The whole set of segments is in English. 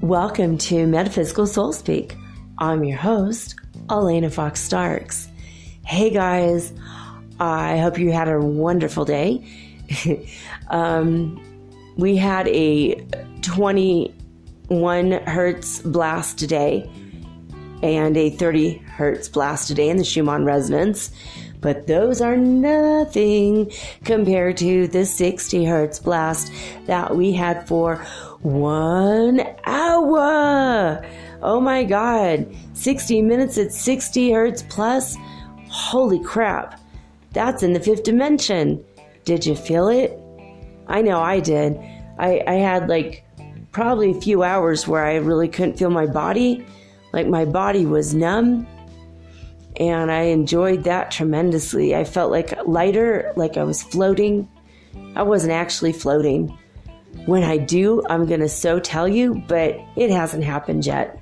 Welcome to Metaphysical Soul Speak. I'm your host, Elena Fox Starks. Hey guys, I hope you had a wonderful day. We had a 21 hertz blast today and a 30 hertz blast today in the Schumann Resonance, but those are nothing compared to the 60 hertz blast that we had for 1 hour. Oh my God, 60 minutes at 60 hertz plus. Holy crap. That's in the fifth dimension. Did you feel it? I know I did. I had probably a few hours where I really couldn't feel my body. Like my body was numb. And I enjoyed that tremendously. I felt lighter, like I was floating. I wasn't actually floating. When I do, I'm going to so tell you, but it hasn't happened yet.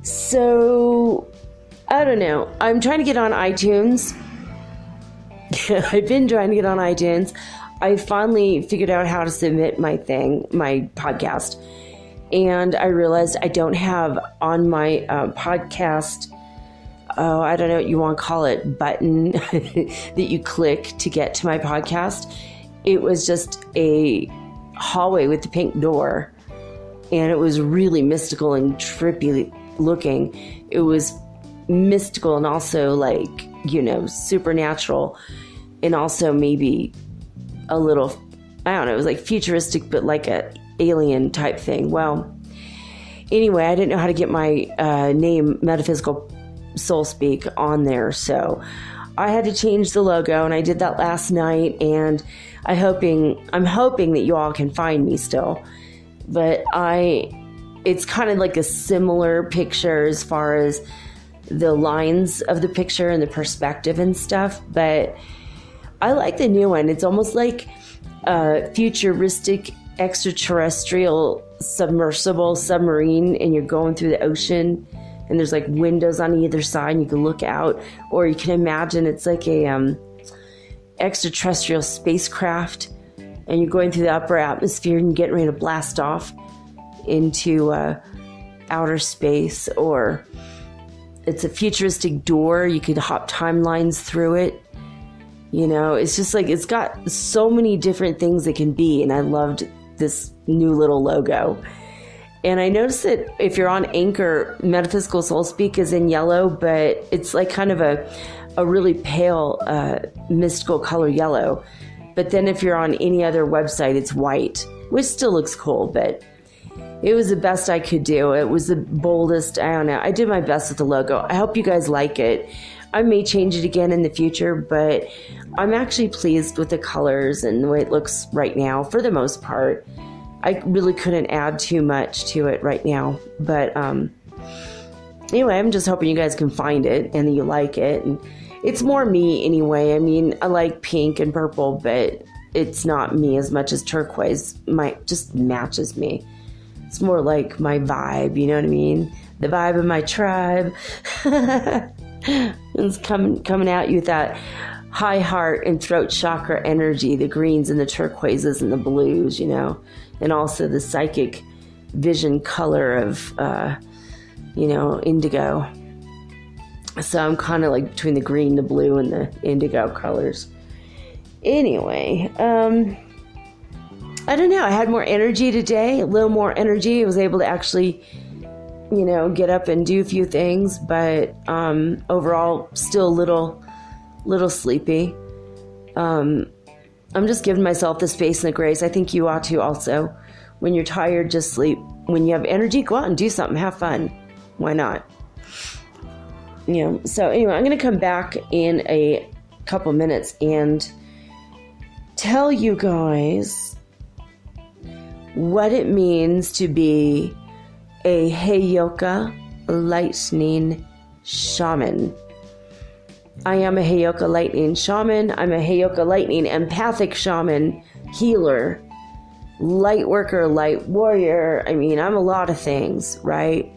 So, I don't know. I'm trying to get on iTunes. I've been trying to get on iTunes. I finally figured out how to submit my podcast. And I realized I don't have on my podcast, I don't know what you want to call it, button that you click to get to my podcast. It was just a hallway with the pink door, and it was really mystical and trippy looking. It was mystical and also supernatural, and also maybe a little, I don't know, it was like futuristic, but like a alien type thing. Well, anyway, I didn't know how to get my name, Metaphysical Soul Speak, on there, so I had to change the logo, and I did that last night, and I'm hoping that you all can find me still. But it's kind of like a similar picture as far as the lines of the picture and the perspective and stuff, but I like the new one. It's almost like a futuristic extraterrestrial submersible submarine, and you're going through the ocean, and there's windows on either side, and you can look out, or you can imagine it's like a extraterrestrial spacecraft, and you're going through the upper atmosphere and getting ready to blast off into outer space. Or it's a futuristic door, you could hop timelines through it. It's just it's got so many different things it can be, and I loved this new little logo. And I noticed that if you're on Anchor, Metaphysical Soul Speak is in yellow, but it's kind of a really pale mystical color yellow. But then if you're on any other website, it's white, which still looks cool, but it was the best I could do. It was the boldest. I don't know. I did my best with the logo. I hope you guys like it. I may change it again in the future, but I'm actually pleased with the colors and the way it looks right now for the most part. I really couldn't add too much to it right now. But anyway, I'm just hoping you guys can find it and that you like it. And it's more me anyway. I mean, I like pink and purple, but it's not me as much as turquoise. Just matches me. It's more like my vibe, you know what I mean? The vibe of my tribe. It's coming at you with that high heart and throat chakra energy, the greens and the turquoises and the blues, and also the psychic vision color of, indigo. So I'm kind of between the green, the blue, and the indigo colors. Anyway, I don't know. I had more energy today, a little more energy. I was able to actually get up and do a few things, but overall still a little sleepy. I'm just giving myself the space and the grace. I think you ought to also. When you're tired, just sleep. When you have energy, go out and do something. Have fun. Why not? So anyway, I'm going to come back in a couple minutes and tell you guys what it means to be a Heyoka Lightning Shaman. I am a Heyoka Lightning Shaman. I'm a Heyoka Lightning Empathic Shaman, healer, light worker, light warrior. I mean, I'm a lot of things, right?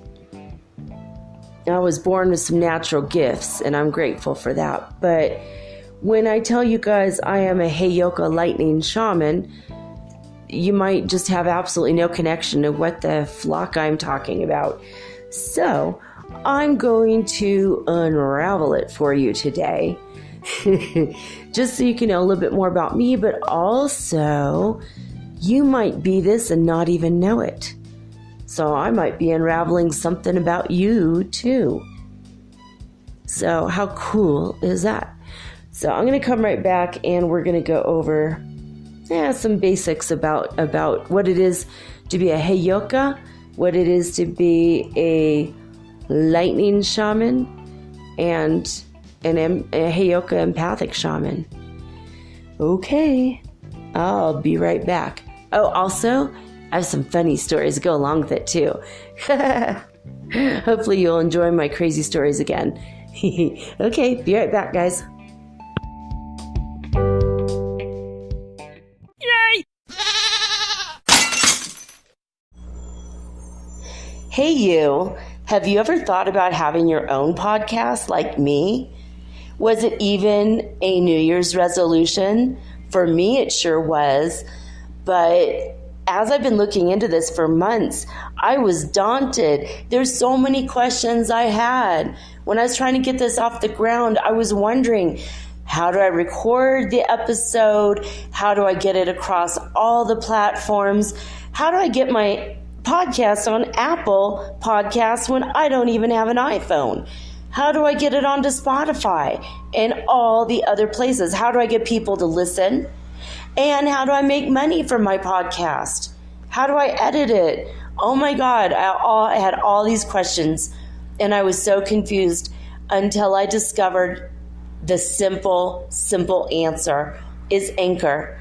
I was born with some natural gifts, and I'm grateful for that. But when I tell you guys I am a Heyoka Lightning Shaman, you might just have absolutely no connection to what the flock I'm talking about. So I'm going to unravel it for you today. Just so you can know a little bit more about me, but also you might be this and not even know it. So I might be unraveling something about you too. So how cool is that? So I'm going to come right back and we're going to go over some basics about what it is to be a Heyoka, what it is to be a lightning shaman, and a Heyoka empathic shaman. Okay, I'll be right back. Oh, also, I have some funny stories to go along with it too. Hopefully you'll enjoy my crazy stories again. Okay, be right back, guys. Yay! Hey you, have you ever thought about having your own podcast like me? Was it even a New Year's resolution? For me, it sure was. But as I've been looking into this for months, I was daunted. There's so many questions I had. When I was trying to get this off the ground, I was wondering, how do I record the episode? How do I get it across all the platforms? How do I get my podcast on Apple Podcasts when I don't even have an iPhone? How do I get it onto Spotify and all the other places? How do I get people to listen? And how do I make money from my podcast? How do I edit it? Oh my God, I had all these questions and I was so confused until I discovered the simple answer is Anchor.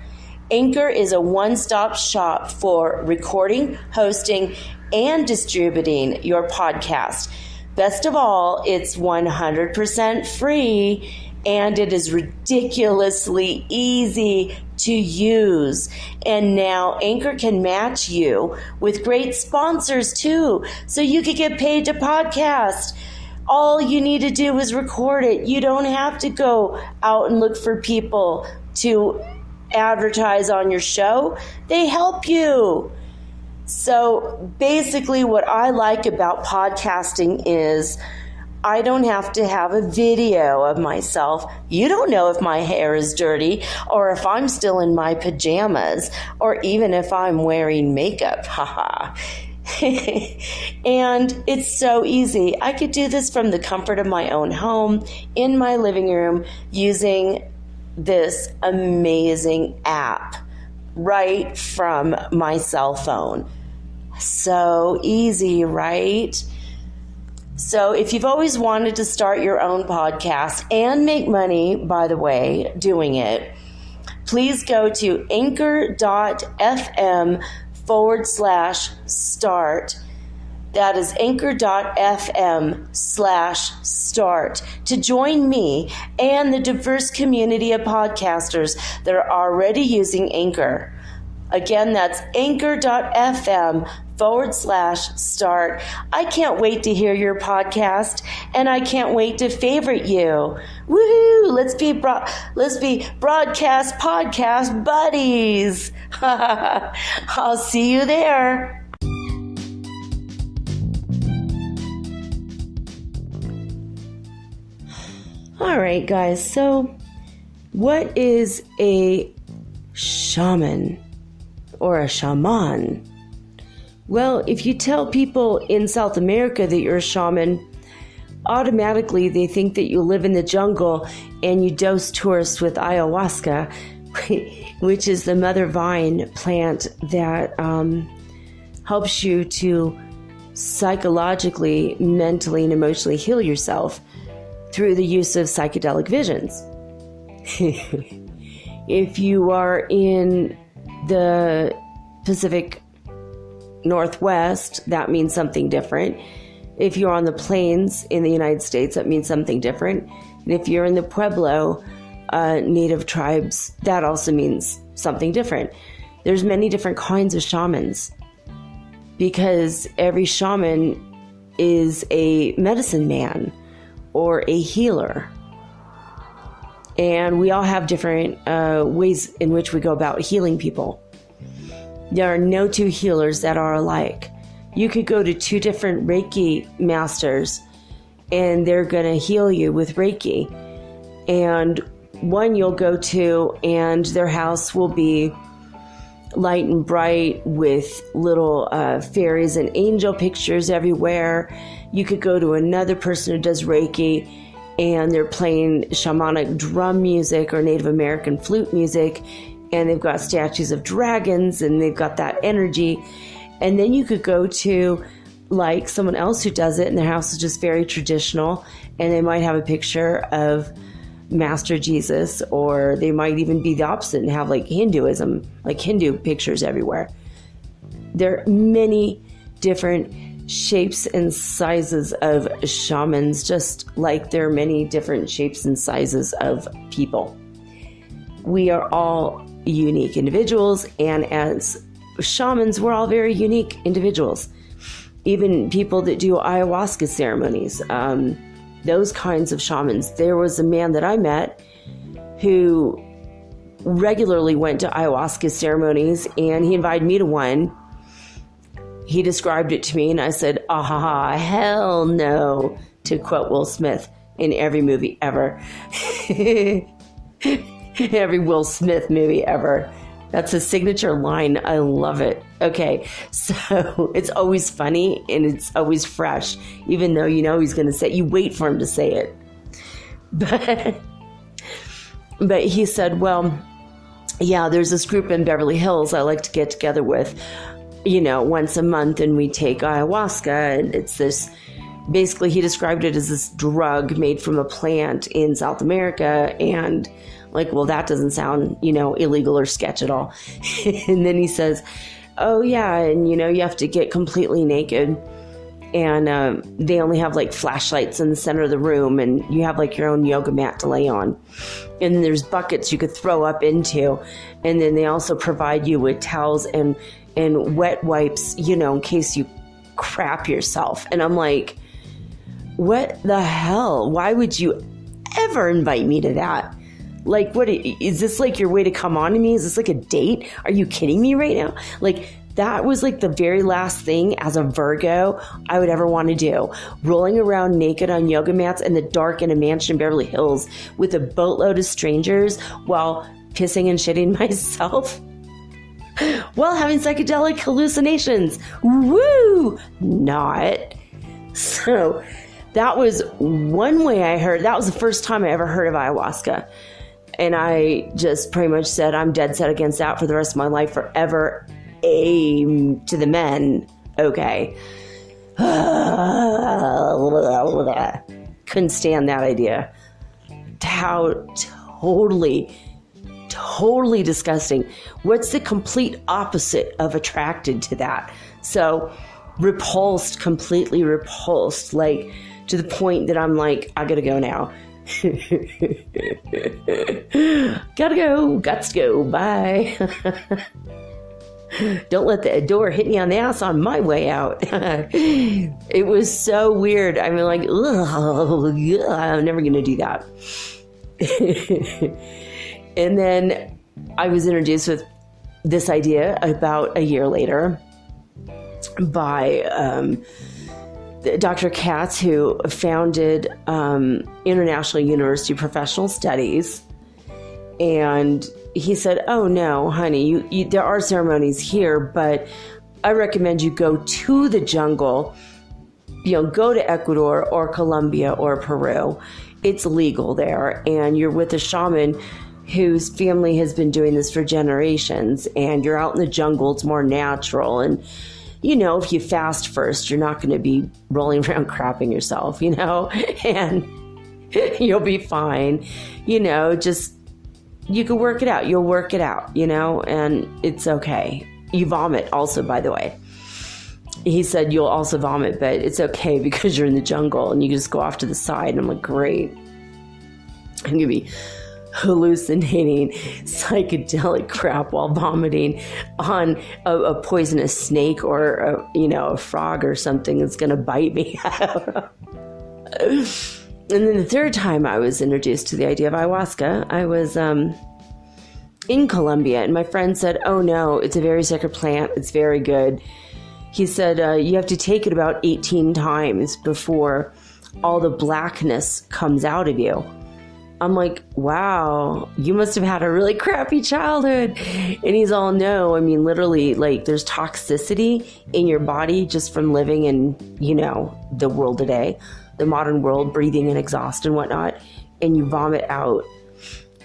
Anchor is a one-stop shop for recording, hosting, and distributing your podcast. Best of all, it's 100% free and it is ridiculously easy to use. And now Anchor can match you with great sponsors too, so you can get paid to podcast. All you need to do is record it. You don't have to go out and look for people to advertise on your show. They help you. So basically what I like about podcasting is I don't have to have a video of myself. You don't know if my hair is dirty or if I'm still in my pajamas or even if I'm wearing makeup. Haha. And it's so easy. I could do this from the comfort of my own home in my living room using this amazing app right from my cell phone. So easy, right? So if you've always wanted to start your own podcast and make money, by the way, doing it, please go to anchor.fm/start. That is anchor.fm/start to join me and the diverse community of podcasters that are already using Anchor. Again, that's anchor.fm/start. I can't wait to hear your podcast, and I can't wait to favorite you. Woohoo! Let's be broadcast podcast buddies. I'll see you there. All right, guys. So, what is a shaman? Or a shaman? Well, if you tell people in South America that you're a shaman, automatically they think that you live in the jungle and you dose tourists with Ayuhuasca, which is the mother vine plant that helps you to psychologically, mentally, and emotionally heal yourself through the use of psychedelic visions. If you are in the Pacific Northwest, that means something different. If you're on the plains in the United States, that means something different. And if you're in the Pueblo native tribes, that also means something different. There's many different kinds of shamans because every shaman is a medicine man or a healer. And we all have different ways in which we go about healing people. There are no two healers that are alike. You could go to two different Reiki masters and they're going to heal you with Reiki. And one you'll go to and their house will be light and bright with little fairies and angel pictures everywhere. You could go to another person who does Reiki and they're playing shamanic drum music or Native American flute music, and they've got statues of dragons and they've got that energy. And then you could go to like someone else who does it and their house is just very traditional and they might have a picture of Master Jesus, or they might even be the opposite and have like Hinduism, like Hindu pictures everywhere. There are many different shapes and sizes of shamans, just like there are many different shapes and sizes of people. We are all unique individuals, and as shamans, we're all very unique individuals. Even people that do ayahuasca ceremonies, those kinds of shamans. There was a man that I met who regularly went to ayahuasca ceremonies, and he invited me to one. He described it to me, and I said, "Ah, hell no," to quote Will Smith in every movie ever. Every Will Smith movie ever. That's a signature line. I love it. Okay, so it's always funny and it's always fresh, even though you know he's going to say it. You wait for him to say it. But he said, well, yeah, there's this group in Beverly Hills I like to get together with, once a month, and we take ayahuasca, and it's this, basically he described it as this drug made from a plant in South America, and like, well, that doesn't sound, illegal or sketch at all. And then he says, oh yeah, and you have to get completely naked, and they only have like flashlights in the center of the room, and you have like your own yoga mat to lay on, and then there's buckets you could throw up into, and then they also provide you with towels and wet wipes, in case you crap yourself. And I'm like, what the hell? Why would you ever invite me to that? Like, what is this, like your way to come on to me? Is this like a date? Are you kidding me right now? Like, that was like the very last thing as a Virgo I would ever want to do. Rolling around naked on yoga mats in the dark in a mansion in Beverly Hills with a boatload of strangers while pissing and shitting myself while having psychedelic hallucinations. Woo! Not. So that was one way I heard. That was the first time I ever heard of ayahuasca. And I just pretty much said, I'm dead set against that for the rest of my life forever. Aim to the men. Okay. Couldn't stand that idea. How totally disgusting. What's the complete opposite of attracted to that? So repulsed, completely repulsed, like to the point that I'm like, I gotta go now. Gotta go, guts to go, bye. Don't let the door hit me on the ass on my way out. It was so weird. I mean, like, I'm never gonna do that. And then I was introduced with this idea about a year later by Dr. Katz, who founded International University Professional Studies. And he said, oh no, honey, you there are ceremonies here, but I recommend you go to the jungle, go to Ecuador or Colombia or Peru. It's legal there, and you're with a shaman whose family has been doing this for generations, and you're out in the jungle. It's more natural, and if you fast first, you're not going to be rolling around crapping yourself, and you'll be fine. Just, you can work it out. You'll work it out, and it's okay. You vomit also, by the way. He said you'll also vomit, but it's okay because you're in the jungle and you can just go off to the side. And I'm like, great. I'm going to be hallucinating psychedelic crap while vomiting on a poisonous snake or a frog or something that's going to bite me. And then the third time I was introduced to the idea of ayahuasca, I was in Colombia. And my friend said, oh no, it's a very sacred plant. It's very good. He said, you have to take it about 18 times before all the blackness comes out of you. I'm like, wow, you must have had a really crappy childhood. And he's all, no, I mean, literally, like, there's toxicity in your body just from living in, you know, the world today, the modern world, breathing in exhaust and whatnot. And you vomit out.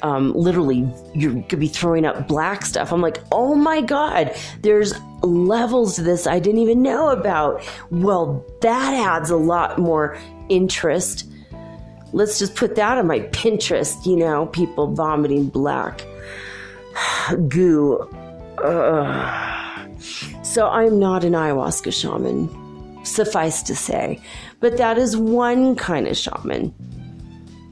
Literally, you could be throwing up black stuff. I'm like, oh my God, there's levels to this I didn't even know about. Well, that adds a lot more interest. Let's just put that on my Pinterest, you know, people vomiting black goo. So I'm not an ayahuasca shaman, suffice to say. But that is one kind of shaman.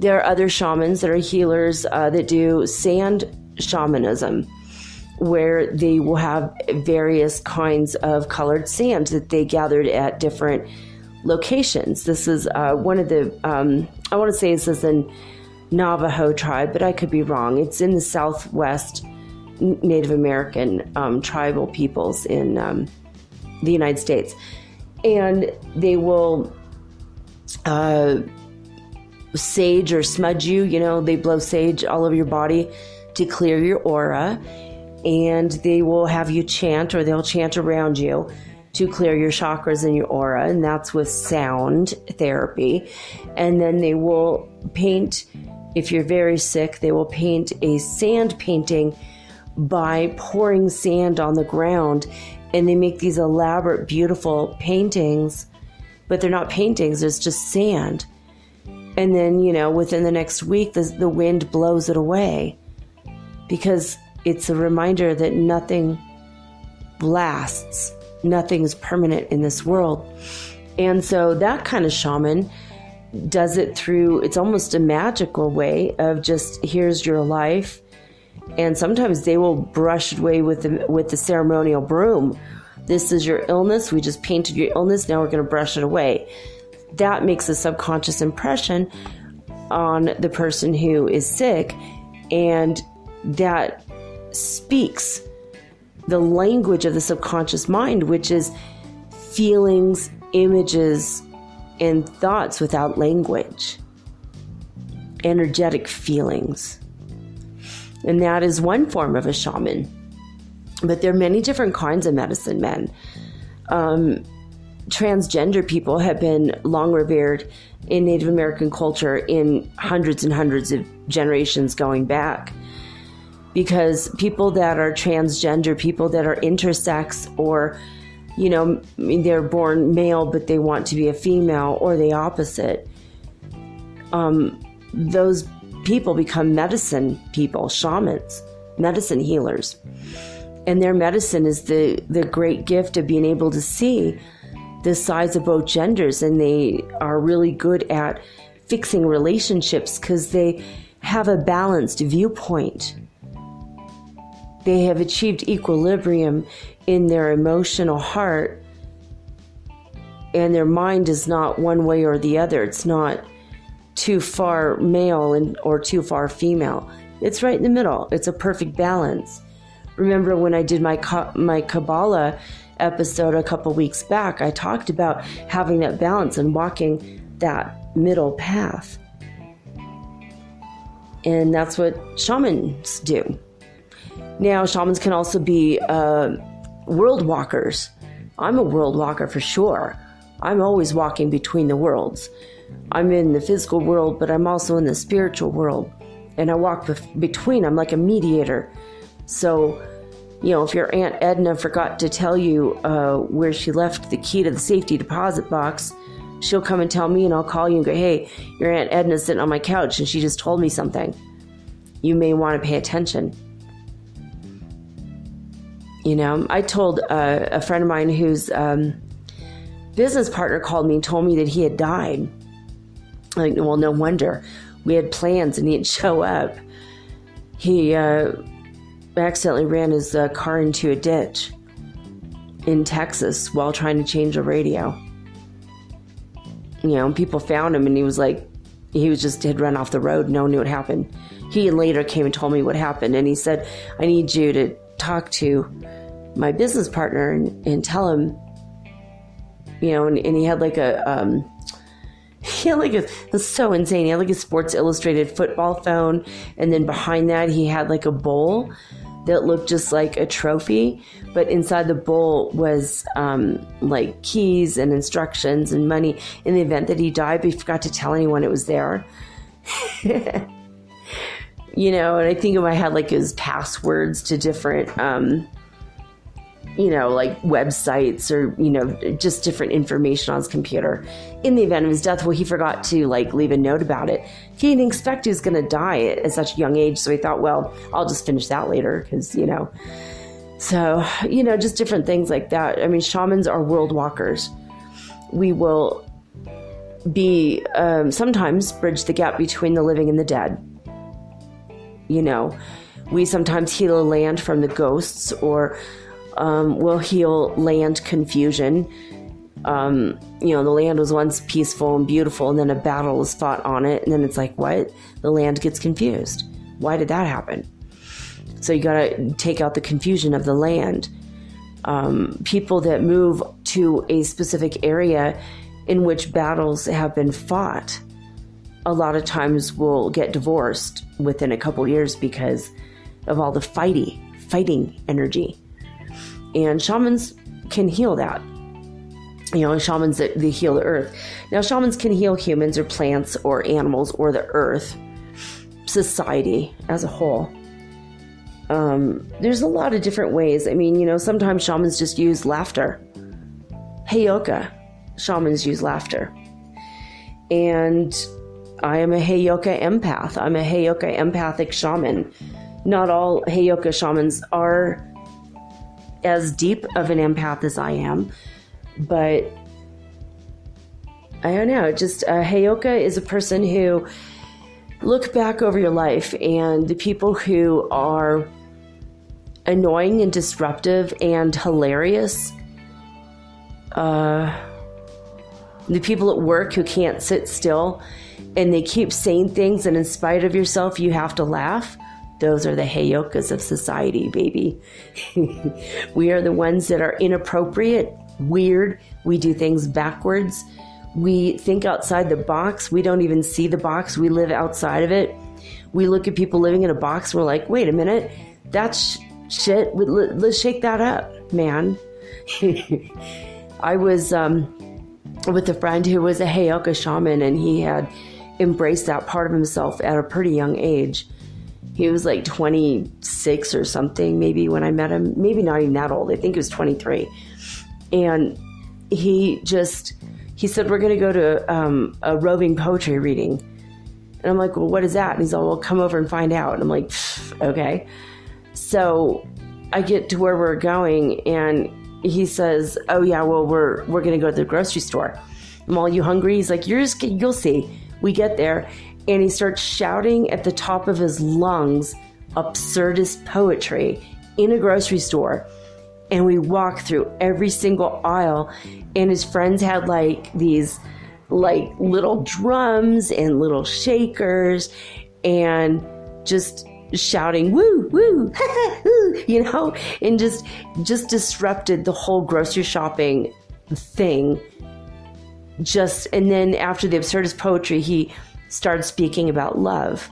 There are other shamans that are healers that do sand shamanism, where they will have various kinds of colored sand that they gathered at different locations. This is one of the, I want to say this is a Navajo tribe, but I could be wrong. It's in the Southwest Native American tribal peoples in the United States. And they will sage or smudge you, you know, they blow sage all over your body to clear your aura. And they will have you chant, or they'll chant around you to clear your chakras and your aura, and that's with sound therapy. And then they will paint, if you're very sick, they will paint a sand painting by pouring sand on the ground, and they make these elaborate, beautiful paintings, but they're not paintings, it's just sand. And then, you know, within the next week, the wind blows it away, because it's a reminder that nothing lasts. Nothing is permanent in this world. And so that kind of shaman does it through, it's almost a magical way of just, here's your life. And sometimes they will brush it away with the ceremonial broom. This is your illness. We just painted your illness. Now we're going to brush it away. That makes a subconscious impression on the person who is sick. And that speaks the language of the subconscious mind, which is feelings, images, and thoughts without language. Energetic feelings. And that is one form of a shaman. But there are many different kinds of medicine men. Transgender people have been long revered in Native American culture in hundreds and hundreds of generations going back. Because people that are transgender, people that are intersex, or, you know, they're born male but they want to be a female, or the opposite, those people become medicine people, shamans, medicine healers. And their medicine is the great gift of being able to see the sides of both genders, and they are really good at fixing relationships because they have a balanced viewpoint. They have achieved equilibrium in their emotional heart, and their mind is not one way or the other. It's not too far male or too far female. It's right in the middle. It's a perfect balance. Remember when I did my Kabbalah episode a couple weeks back, I talked about having that balance and walking that middle path. And that's what shamans do. Now, shamans can also be world walkers. I'm a world walker for sure. I'm always walking between the worlds. I'm in the physical world, but I'm also in the spiritual world. And I walk between. I'm like a mediator. So, you know, if your Aunt Edna forgot to tell you where she left the key to the safety deposit box, she'll come and tell me, and I'll call you and go, hey, your Aunt Edna's sitting on my couch and she just told me something. You may want to pay attention. You know, I told a friend of mine whose business partner called me and told me that he had died. Like, well, no wonder. We had plans and he didn't show up. He accidentally ran his car into a ditch in Texas while trying to change a radio. You know, and people found him, and he was like, had run off the road. No one knew what happened. he later came and told me what happened. And he said, I need you to talk to my business partner and tell him, you know, and he had like it's so insane. He had like a Sports Illustrated football phone. And then behind that, he had like a bowl that looked just like a trophy. But inside the bowl was like keys and instructions and money in the event that he died, but he forgot to tell anyone it was there. You know, and I think in my head, like his passwords to different, you know, like websites or, you know, just different information on his computer. In the event of his death, well, he forgot to like leave a note about it. He didn't expect he was going to die at such a young age. So he thought, well, I'll just finish that later because, you know. So, you know, just different things like that. I mean, shamans are world walkers. We will be sometimes bridge the gap between the living and the dead. You know, we sometimes heal a land from the ghosts, or we'll heal land confusion. You know, the land was once peaceful and beautiful, and then a battle is fought on it, and then it's like, what? The land gets confused. Why did that happen? So you got to take out the confusion of the land. People that move to a specific area in which battles have been fought, a lot of times will get divorced within a couple years because of all the fighting energy. And shamans can heal that. You know, shamans that they heal the earth. Now, shamans can heal humans or plants or animals or the earth, society as a whole. There's a lot of different ways. I mean, you know, sometimes shamans just use laughter. Heyoka shamans use laughter. And I am a Heyoka empath. I'm a Heyoka empathic shaman. Not all Heyoka shamans are as deep of an empath as I am, but I don't know. Just Heyoka is a person who look back over your life, and the people who are annoying and disruptive and hilarious, the people at work who can't sit still and they keep saying things, and in spite of yourself, you have to laugh. Those are the Heyokas of society, baby. We are the ones that are inappropriate, weird. We do things backwards. We think outside the box. We don't even see the box. We live outside of it. We look at people living in a box and we're like, wait a minute, that's shit. Let's shake that up, man. I was with a friend who was a Heyoka shaman, and he had embraced that part of himself at a pretty young age. He was like 26 or something, maybe, when I met him. Maybe not even that old. I think he was 23. And he said, we're going to go to a roving poetry reading. And I'm like, well, what is that? And he's all, well, come over and find out. And I'm like, okay. So I get to where we're going, and he says, oh yeah, well, we're going to go to the grocery store. I'm all, you hungry? He's like, you'll see. We get there, and he starts shouting at the top of his lungs absurdist poetry in a grocery store. And we walk through every single aisle, and his friends had like these like little drums and little shakers, and just shouting woo woo woo, you know, and just disrupted the whole grocery shopping thing. And then after the absurdist poetry, he started speaking about love.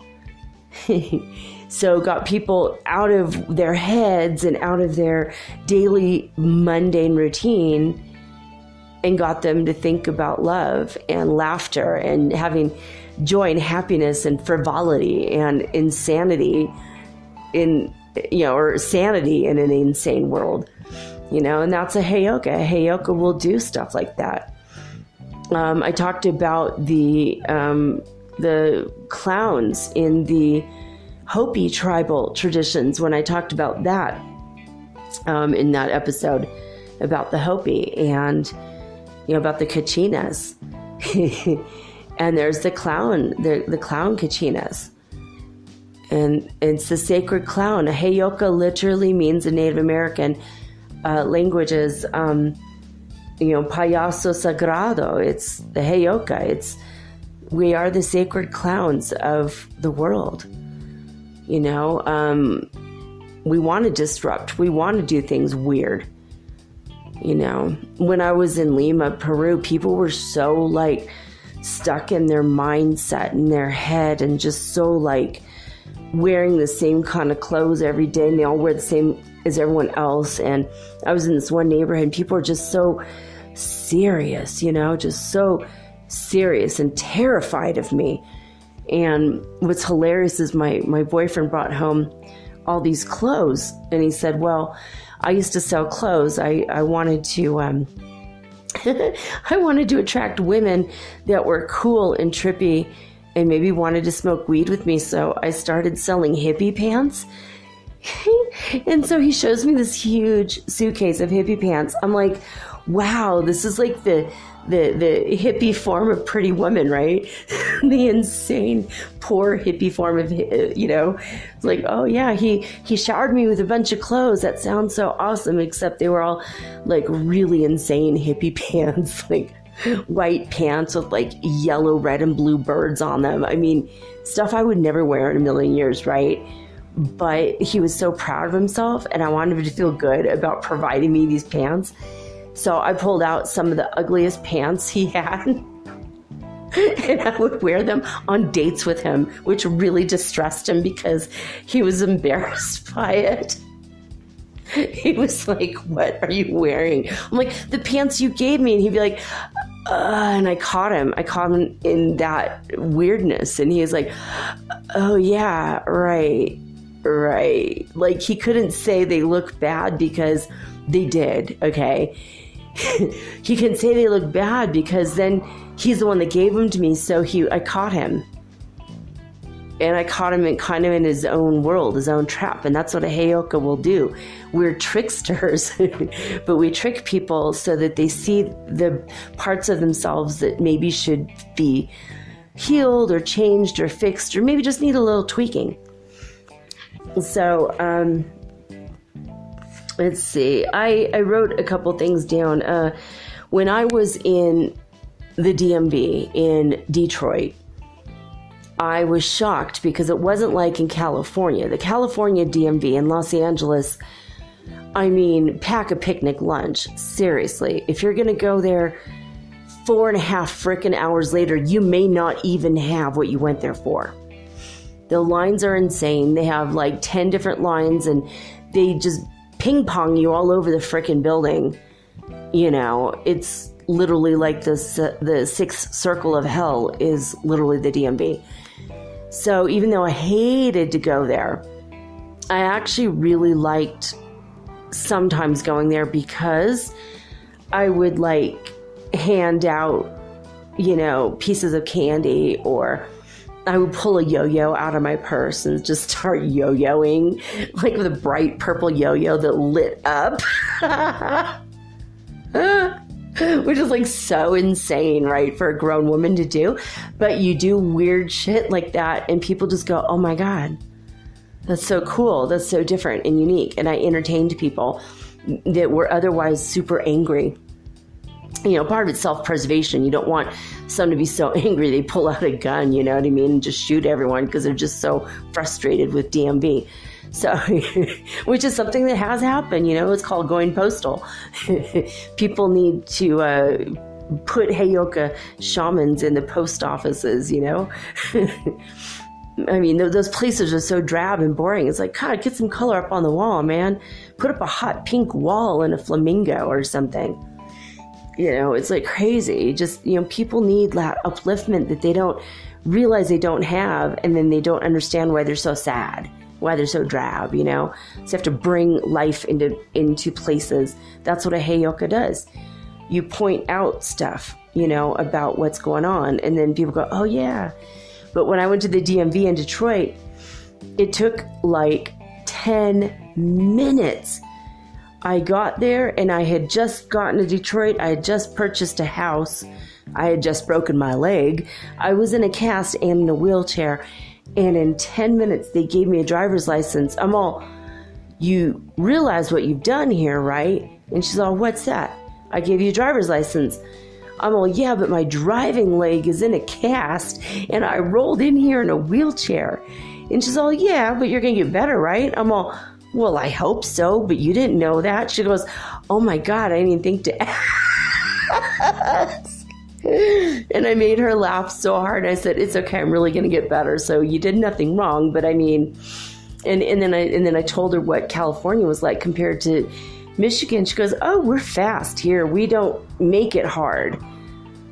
So got people out of their heads and out of their daily mundane routine, and got them to think about love and laughter and having joy and happiness and frivolity and insanity in, you know, or sanity in an insane world, you know. And that's a Heyoka. A Heyoka will do stuff like that. I talked about the clowns in the Hopi tribal traditions when I talked about that in that episode about the Hopi, and you know, about the Kachinas. And there's the clown Kachinas, and it's the sacred clown. A Heyoka literally means in Native American languages, you know, payaso sagrado. It's the Heyoka. We are the sacred clowns of the world. You know, we want to disrupt. We want to do things weird. You know, when I was in Lima, Peru, people were so like stuck in their mindset in their head and just so like wearing the same kind of clothes every day, and they all wear the same as everyone else. And I was in this one neighborhood and people were just so serious, you know, just so serious and terrified of me. And what's hilarious is my boyfriend brought home all these clothes, and he said, well, I used to sell clothes. I wanted to I wanted to attract women that were cool and trippy and maybe wanted to smoke weed with me. So I started selling hippie pants. And so he shows me this huge suitcase of hippie pants. I'm like, wow, this is like the hippie form of Pretty Woman, right? The insane, poor hippie form of, you know, it's like, oh yeah, he showered me with a bunch of clothes. That sounds so awesome, except they were all like really insane hippie pants, like white pants with like yellow, red, and blue birds on them. I mean, stuff I would never wear in a million years, right? But he was so proud of himself, and I wanted him to feel good about providing me these pants. So I pulled out some of the ugliest pants he had, and I would wear them on dates with him, which really distressed him because he was embarrassed by it. He was like, what are you wearing? I'm like, the pants you gave me. And he'd be like, and I caught him in that weirdness. And he was like, oh yeah, right. Like he couldn't say they look bad because they did, okay? He can say they look bad because then he's the one that gave them to me. So I caught him. And I caught him kind of in his own world, his own trap. And that's what a Heyoka will do. We're tricksters, but we trick people so that they see the parts of themselves that maybe should be healed or changed or fixed, or maybe just need a little tweaking. So, let's see. I wrote a couple things down. When I was in the DMV in Detroit, I was shocked because it wasn't like in California. The California DMV in Los Angeles, I mean, pack a picnic lunch. Seriously, if you're going to go there 4.5 frickin' hours later, you may not even have what you went there for. The lines are insane. They have like 10 different lines and they just ping pong you all over the frickin' building. You know, it's literally like the sixth circle of hell is literally the DMV. So even though I hated to go there, I actually really liked sometimes going there because I would like hand out, you know, pieces of candy, or I would pull a yo-yo out of my purse and just start yo-yoing, like with a bright purple yo-yo that lit up. Which is like so insane, right, for a grown woman to do. But you do weird shit like that and people just go, oh my God, that's so cool. That's so different and unique. And I entertained people that were otherwise super angry. You know, part of it's self-preservation. You don't want someone to be so angry they pull out a gun, you know what I mean, and just shoot everyone because they're just so frustrated with DMV. So, which is something that has happened, you know, it's called going postal. People need to put Heyoka shamans in the post offices, you know. I mean, those places are so drab and boring. It's like, God, get some color up on the wall, man. Put up a hot pink wall and a flamingo or something. You know, it's like crazy. Just, you know, people need that upliftment that they don't realize they don't have, and then they don't understand why they're so sad, why they're so drab, you know. So you have to bring life into places. That's what a Heyoka does. You point out stuff, you know, about what's going on, and then people go, oh yeah. But when I went to the DMV in Detroit, it took like 10 minutes. I got there and I had just gotten to Detroit. I had just purchased a house. I had just broken my leg. I was in a cast and in a wheelchair. And in 10 minutes, they gave me a driver's license. I'm all, you realize what you've done here, right? And she's all, what's that? I gave you a driver's license. I'm all, yeah, but my driving leg is in a cast and I rolled in here in a wheelchair. And she's all, yeah, but you're going to get better, right? I'm all, well, I hope so, but you didn't know that. She goes, oh my God, I didn't even think to ask. And I made her laugh so hard. I said, it's okay, I'm really going to get better. So you did nothing wrong, but I mean, and then I told her what California was like compared to Michigan. She goes, oh, we're fast here. We don't make it hard.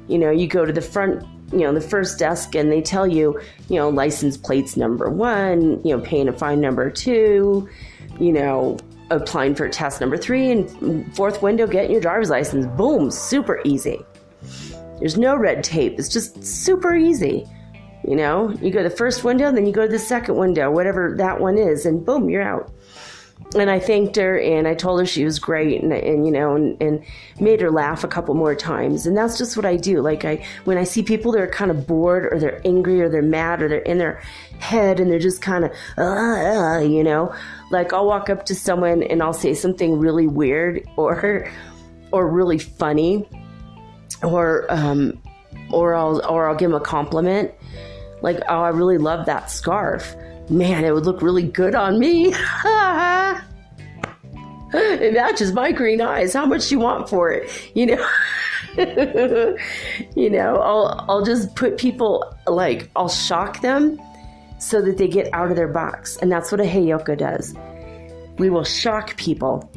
You know, you go to the front, you know, the first desk, and they tell you, you know, license plates number 1, you know, paying a fine number 2, you know, applying for test number 3, and fourth window, getting your driver's license. Boom, super easy. There's no red tape. It's just super easy. You know, you go to the first window, and then you go to the second window, whatever that one is, and boom, you're out. And I thanked her, and I told her she was great, and you know, and made her laugh a couple more times. And that's just what I do. Like, when I see people that are kind of bored, or they're angry, or they're mad, or they're in their head, and they're just kind of, you know, like, I'll walk up to someone and I'll say something really weird or really funny, or I'll give them a compliment, like, oh, I really love that scarf. Man, it would look really good on me. It matches my green eyes. How much do you want for it? You know, you know, I'll just put people, like, I'll shock them so that they get out of their box. And that's what a Heyoka does. We will shock people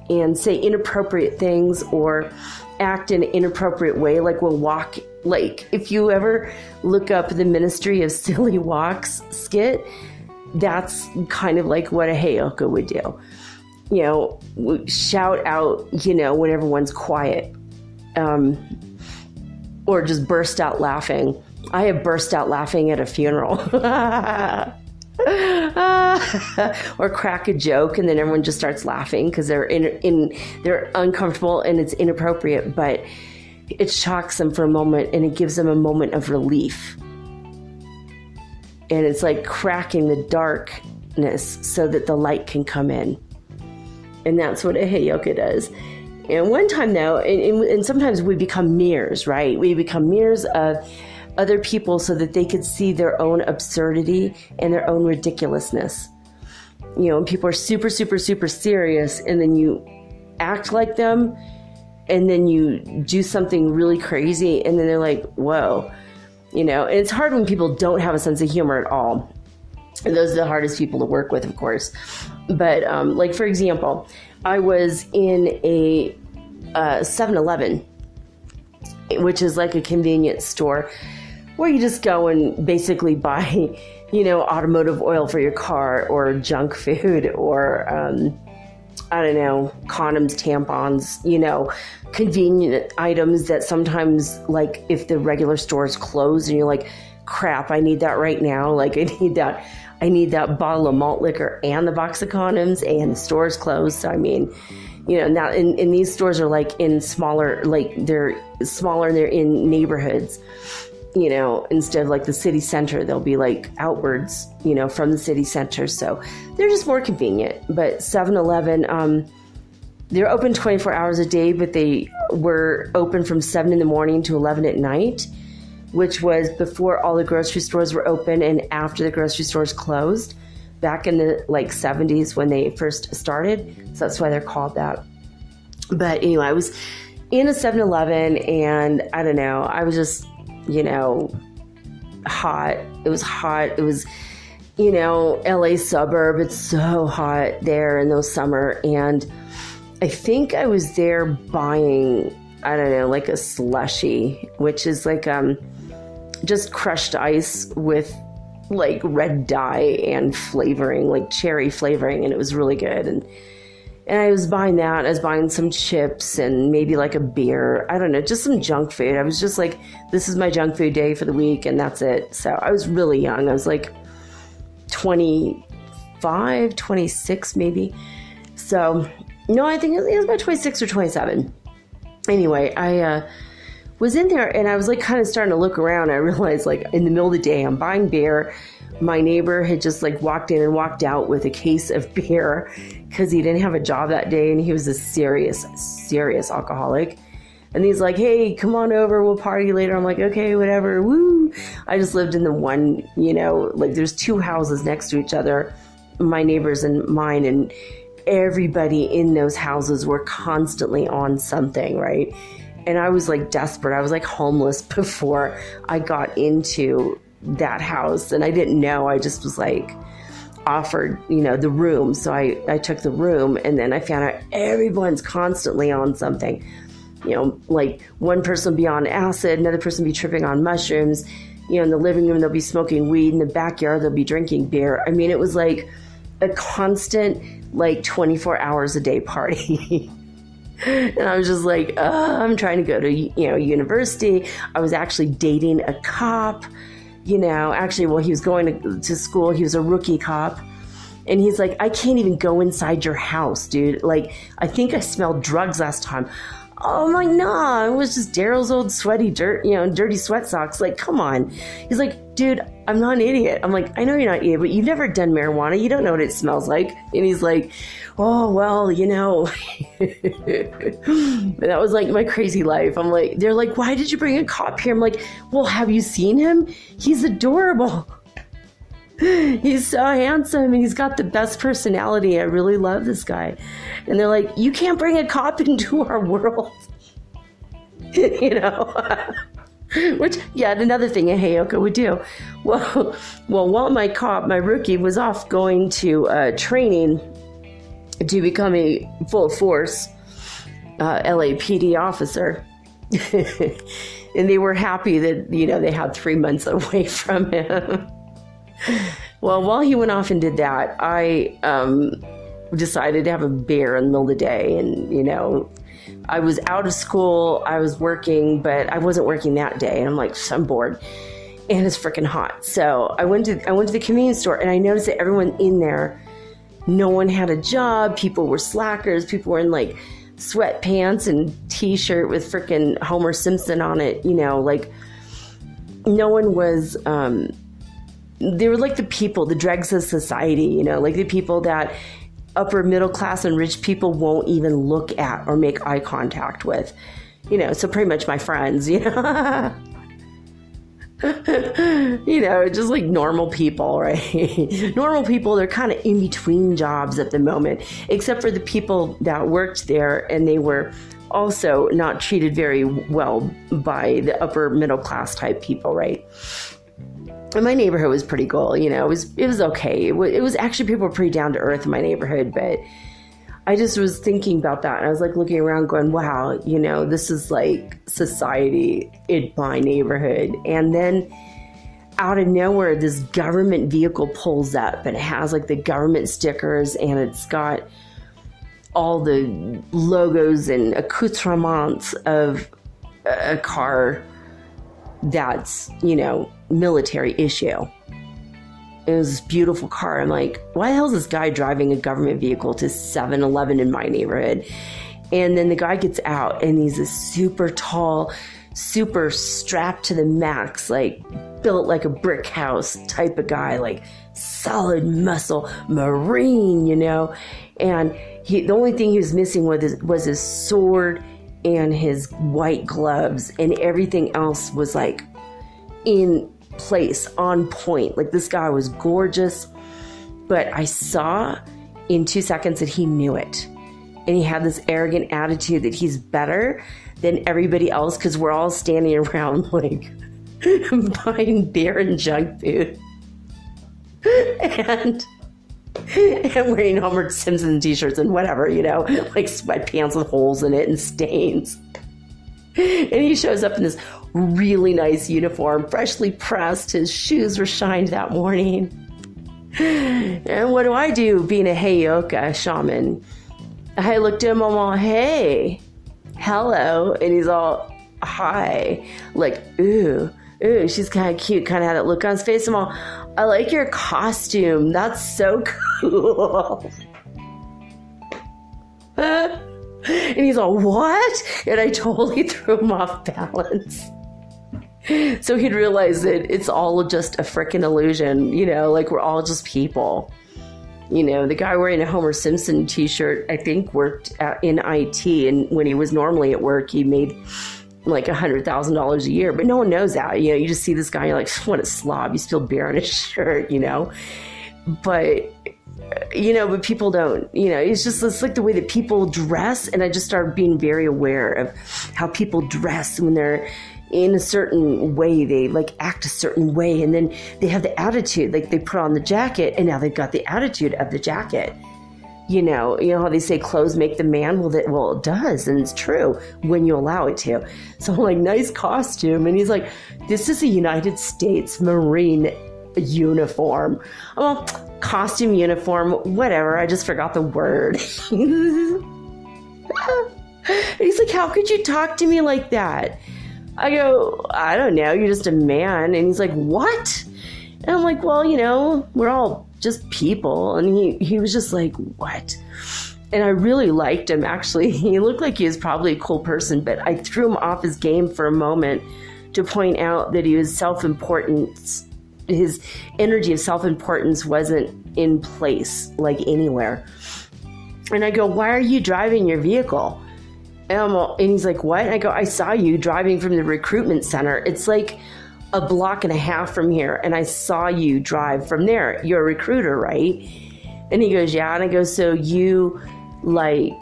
and say inappropriate things or act in an inappropriate way. Like, we'll walk, like, if you ever look up the Ministry of Silly Walks skit, that's kind of like what a Heyoka would do. You know, shout out, you know, when everyone's quiet, or just burst out laughing. I have burst out laughing at a funeral. Or crack a joke, and then everyone just starts laughing because they're they're uncomfortable and it's inappropriate, but it shocks them for a moment and it gives them a moment of relief. And it's like cracking the darkness so that the light can come in. And that's what a Heyoka does. And one time, though, and sometimes we become mirrors, right? We become mirrors of other people so that they could see their own absurdity and their own ridiculousness. You know, people are super, super, super serious, and then you act like them, and then you do something really crazy, and then they're like, whoa. You know, and it's hard when people don't have a sense of humor at all. And those are the hardest people to work with, of course. But, like, for example, I was in a 7-Eleven, which is like a convenience store where you just go and basically buy, you know, automotive oil for your car, or junk food, or, I don't know, condoms, tampons, you know, convenient items that sometimes, like, if the regular store is closed and you're like, crap, I need that right now. Like, I need that bottle of malt liquor and the box of condoms, and the store is closed. So, I mean, you know, now in these stores are like in smaller, like, they're smaller and they're in neighborhoods, you know, instead of like the city center, they'll be like outwards, you know, from the city center. So they're just more convenient. But 7-Eleven, they're open 24 hours a day, but they were open from 7 in the morning to 11 at night, which was before all the grocery stores were open and after the grocery stores closed back in the like 70s when they first started. So that's why they're called that. But anyway, I was in a 7-Eleven, and I don't know, I was just, you know, hot. It was hot. It was, you know, LA suburb. It's so hot there in the summer. And I think I was there buying, I don't know, like a slushie, which is like just crushed ice with like red dye and flavoring, like cherry flavoring, and it was really good. And I was buying that. I was buying some chips and maybe like a beer. I don't know, just some junk food. I was just like, this is my junk food day for the week, and that's it. So I was really young. I was like 25, 26 maybe. So, no, I think it was about 26 or 27. Anyway, I was in there, and I was like kind of starting to look around. I realized, like, in the middle of the day, I'm buying beer. My neighbor had just like walked in and walked out with a case of beer because he didn't have a job that day, and he was a serious alcoholic. And he's like, hey, come on over, we'll party later. I'm like, okay, whatever, woo. time. I just lived in the one, like there's 2 houses next to each other, my neighbors and mine, and everybody in those houses were constantly on something, right? And I was like desperate. I was like homeless before I got into that house, and I didn't know. I just was like offered, the room. So I took the room, and then I found out everyone's constantly on something. Like one person be on acid, another person be tripping on mushrooms. In the living room, they'll be smoking weed. In the backyard, they'll be drinking beer. I mean, it was like a constant, like 24 hours a day party. And I was just like, I'm trying to go to, university. I was actually dating a cop, actually, well, he was going to school. He was a rookie cop. And he's like, I can't even go inside your house, dude. Like, I think I smelled drugs last time. Oh, I'm like, nah, it was just Daryl's old sweaty dirty sweat socks. Like, come on. He's like, dude, I'm not an idiot. I'm like, I know you're not an idiot, but you've never done marijuana. You don't know what it smells like. And he's like, oh, well, that was like my crazy life. I'm like, they're like, why did you bring a cop here? I'm like, well, have you seen him? He's adorable. He's so handsome, and he's got the best personality. I really love this guy. And they're like, you can't bring a cop into our world. Which, yeah, another thing a Heyoka would do. Well, while my rookie was off going to training to become a full force LAPD officer, and they were happy that, they had 3 months away from him. Well, while he went off and did that, I decided to have a beer in the middle of the day. And, I was out of school, I was working, but I wasn't working that day. And I'm like, I'm bored. And it's freaking hot. So I went to the convenience store, and I noticed that everyone in there, no one had a job. People were slackers. People were in like sweatpants and t-shirt with freaking Homer Simpson on it. Like no one was... they were like the people, the dregs of society, like the people that upper middle class and rich people won't even look at or make eye contact with, so pretty much my friends, just like normal people, right? Normal people, they're kind of in between jobs at the moment, except for the people that worked there, and they were also not treated very well by the upper middle class type people, right? And my neighborhood was pretty cool, it was okay. It was actually, people were pretty down to earth in my neighborhood, but I just was thinking about that. And I was like looking around going, wow, this is like society in my neighborhood. And then out of nowhere, this government vehicle pulls up, and it has like the government stickers, and it's got all the logos and accoutrements of a car that's, military issue. It was this beautiful car. I'm like, why the hell is this guy driving a government vehicle to 7-Eleven in my neighborhood? And then the guy gets out, and he's a super tall, super strapped to the max, like built like a brick house type of guy, like solid muscle, Marine, and the only thing he was missing was his sword and his white gloves, and everything else was like in place, on point. Like, this guy was gorgeous, but I saw in 2 seconds that he knew it, and he had this arrogant attitude that he's better than everybody else, because we're all standing around like buying beer and junk food and wearing Homer Simpson t-shirts and whatever, like sweatpants with holes in it and stains. And he shows up in this really nice uniform, freshly pressed. His shoes were shined that morning. And what do I do being a Heyoka shaman? I looked at him, I'm all, hey, hello. And he's all, hi. Like, ooh, she's kind of cute. Kind of had that look on his face. I'm all, I like your costume. That's so cool. And he's all, what? And I totally threw him off balance. So he'd realize that it's all just a freaking illusion, like we're all just people. The guy wearing a Homer Simpson t-shirt, I think, worked in IT, and when he was normally at work, he made like $100,000 a year, but no one knows that. You just see this guy, you're like, what a slob. You spill beer on his shirt, but but people don't, it's like the way that people dress. And I just started being very aware of how people dress when they're in a certain way. They like act a certain way, and then they have the attitude, like they put on the jacket and now they've got the attitude of the jacket. You know how they say clothes make the man? Well, it does. And it's true when you allow it to. So I'm like, nice costume. And he's like, this is a United States Marine uniform. Well, costume, uniform, whatever. I just forgot the word. And he's like, how could you talk to me like that? I go, I don't know. You're just a man. And he's like, what? And I'm like, well, we're all just people. And he was just like, what? And I really liked him, actually. He looked like he was probably a cool person, but I threw him off his game for a moment to point out that he was self-important. His energy of self-importance wasn't in place, like anywhere. And I go, why are you driving your vehicle? And he's like, what? And I go, I saw you driving from the recruitment center. It's like a block and a half from here, and I saw you drive from there. You're a recruiter, right? And he goes, yeah. And I go, so you lie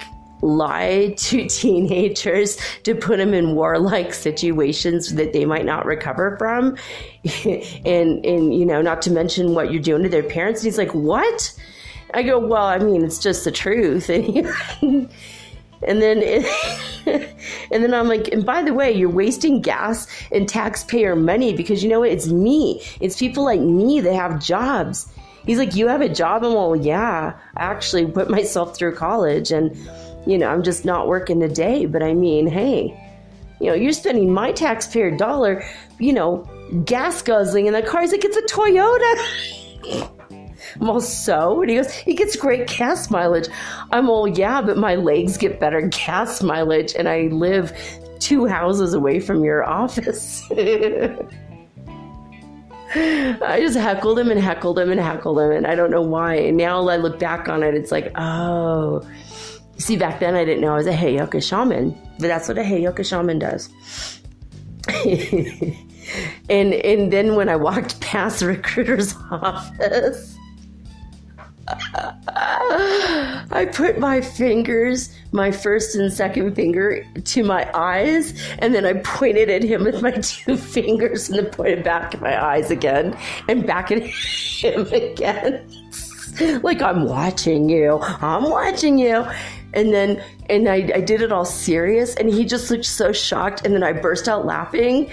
to teenagers to put them in warlike situations that they might not recover from, and not to mention what you're doing to their parents. And he's like, what? I go, well, I mean, it's just the truth. And then I'm like, and by the way, you're wasting gas and taxpayer money, because you know what? It's me. It's people like me that have jobs. He's like, you have a job? And well, yeah, I actually put myself through college, and I'm just not working today. But I mean, hey, you're spending my taxpayer dollar, gas guzzling in the car. He's like, it's a Toyota. I'm all, so? And he goes, he gets great gas mileage. I'm all, yeah, but my legs get better gas mileage, and I live 2 houses away from your office. I just heckled him and heckled him and heckled him, and I don't know why. And now I look back on it, it's like, oh. See, back then I didn't know I was a Heyoka shaman, but that's what a Heyoka shaman does. And then when I walked past the recruiter's office, I put my fingers, my first and second finger, to my eyes, and then I pointed at him with my 2 fingers, and then pointed back at my eyes again, and back at him again. Like, I'm watching you. And I did it all serious, and he just looked so shocked, and then I burst out laughing,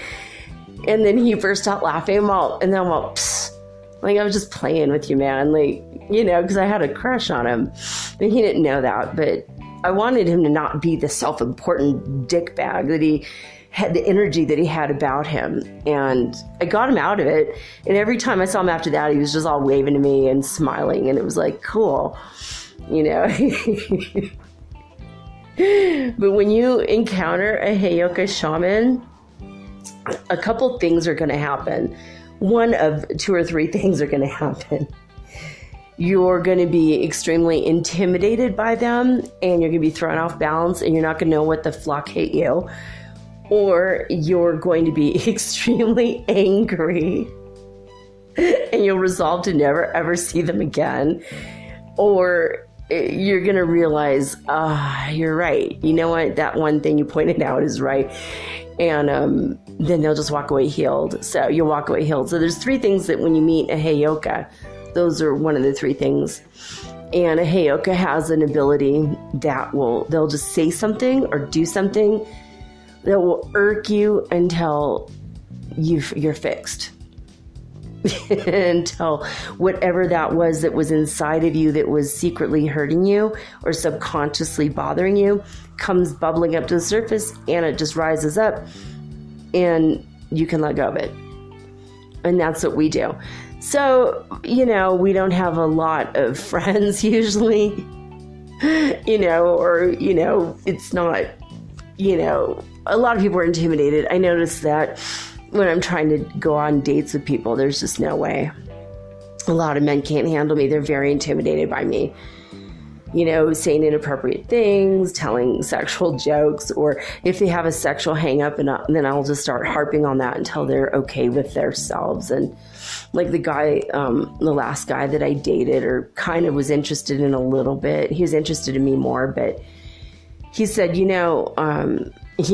and then he burst out laughing, and then I'm all, psst. Like, I was just playing with you, man. Like, because I had a crush on him. And he didn't know that, but I wanted him to not be the self-important dickbag that he had, the energy that he had about him. And I got him out of it. And every time I saw him after that, he was just all waving to me and smiling. And it was like, cool, But when you encounter a Heyoka shaman, a couple things are going to happen. One of 2 or 3 things are going to happen. You're going to be extremely intimidated by them, and you're going to be thrown off balance, and you're not going to know what the flock hate you. Or you're going to be extremely angry, and you'll resolve to never, ever see them again. Or you're going to realize, you're right. You know what? That one thing you pointed out is right. And then they'll just walk away healed. So you'll walk away healed. So there's 3 things that when you meet a Heyoka, those are one of the 3 things. And a Heyoka has an ability that they'll just say something or do something that will irk you until you're fixed. Until whatever that was inside of you that was secretly hurting you or subconsciously bothering you comes bubbling up to the surface, and it just rises up, and you can let go of it. And that's what we do. So, we don't have a lot of friends usually, it's not, a lot of people are intimidated. I noticed that when I'm trying to go on dates with people, there's just no way. A lot of men can't handle me. They're very intimidated by me. saying inappropriate things, telling sexual jokes, or if they have a sexual hang up, and then I'll just start harping on that until they're okay with themselves. And like the guy, the last guy that I dated or kind of was interested in a little bit, he was interested in me more, but he said, he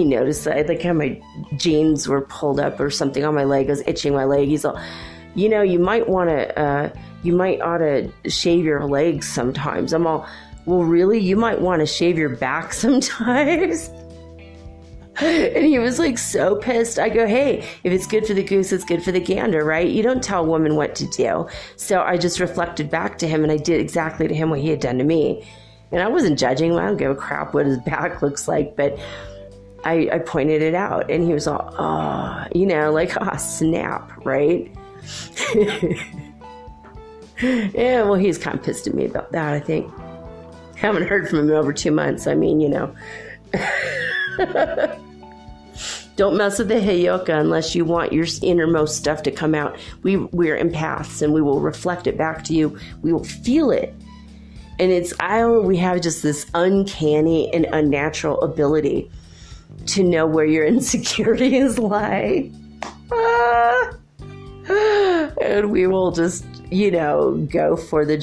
noticed that I think how my jeans were pulled up or something on my leg. I was itching my leg. He's all, you might ought to shave your legs sometimes. I'm all, well, really? You might want to shave your back sometimes? And he was like so pissed. I go, hey, if it's good for the goose, it's good for the gander, right? You don't tell women what to do. So I just reflected back to him, and I did exactly to him what he had done to me. And I wasn't judging him. I don't give a crap what his back looks like, but I pointed it out, and he was all, snap, right? Yeah, well, he's kind of pissed at me about that, I think. Haven't heard from him in over 2 months. I mean, Don't mess with the Heyoka unless you want your innermost stuff to come out. We're empaths, and we will reflect it back to you. We will feel it. And we have just this uncanny and unnatural ability to know where your insecurities lie. And we will just, go for the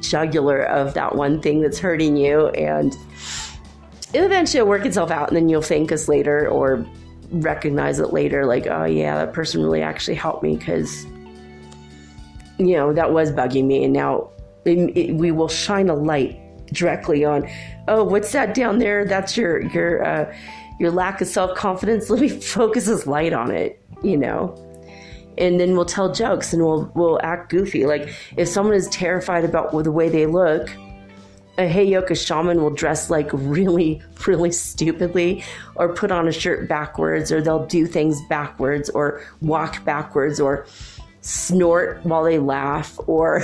jugular of that one thing that's hurting you. And eventually it'll work itself out, and then you'll thank us later or recognize it later. Like, oh yeah, that person really actually helped me because, that was bugging me. And now we will shine a light directly on, oh, what's that down there? That's your lack of self-confidence. Let me focus this light on it, And then we'll tell jokes, and we'll act goofy. Like if someone is terrified about the way they look, a Heyoka shaman will dress like really, really stupidly, or put on a shirt backwards, or they'll do things backwards, or walk backwards, or snort while they laugh, or